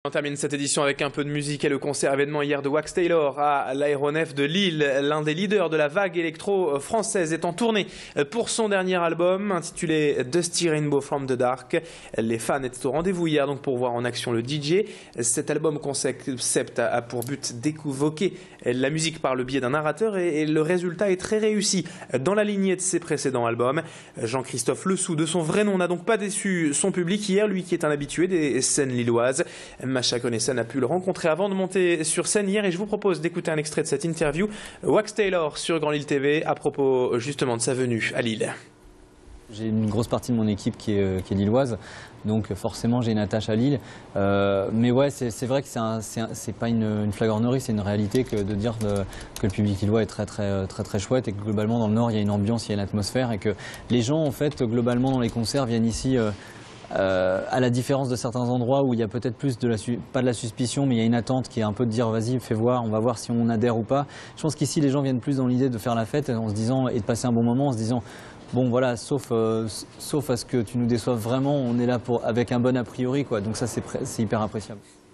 On termine cette édition avec un peu de musique et le concert événement hier de Wax Taylor à l'aéronef de Lille. L'un des leaders de la vague électro française est en tournée pour son dernier album intitulé Dusty Rainbow from the Dark. Les fans étaient au rendez-vous hier donc pour voir en action le DJ. Cet album concept a pour but d'évoquer la musique par le biais d'un narrateur et le résultat est très réussi. Dans la lignée de ses précédents albums, Jean-Christophe Lesoux, de son vrai nom, n'a donc pas déçu son public hier, lui qui est un habitué des scènes lilloises. Macha Connaissan a pu le rencontrer avant de monter sur scène hier et je vous propose d'écouter un extrait de cette interview. Wax Taylor sur Grand Lille TV à propos justement de sa venue à Lille. J'ai une grosse partie de mon équipe qui est lilloise, donc forcément j'ai une attache à Lille. Mais ouais, c'est vrai que c'est pas une flagornerie, c'est une réalité que de dire que le public lillois est très chouette et que globalement dans le Nord il y a une ambiance, il y a une atmosphère et que les gens en fait globalement dans les concerts viennent ici. À la différence de certains endroits où il y a peut-être plus pas de la suspicion, mais il y a une attente qui est un peu de dire vas-y fais voir, on va voir si on adhère ou pas. Je pense qu'ici les gens viennent plus dans l'idée de faire la fête en se disant, et de passer un bon moment en se disant bon voilà, sauf à ce que tu nous déçoives vraiment, on est là avec un bon a priori quoi. Donc ça c'est hyper appréciable.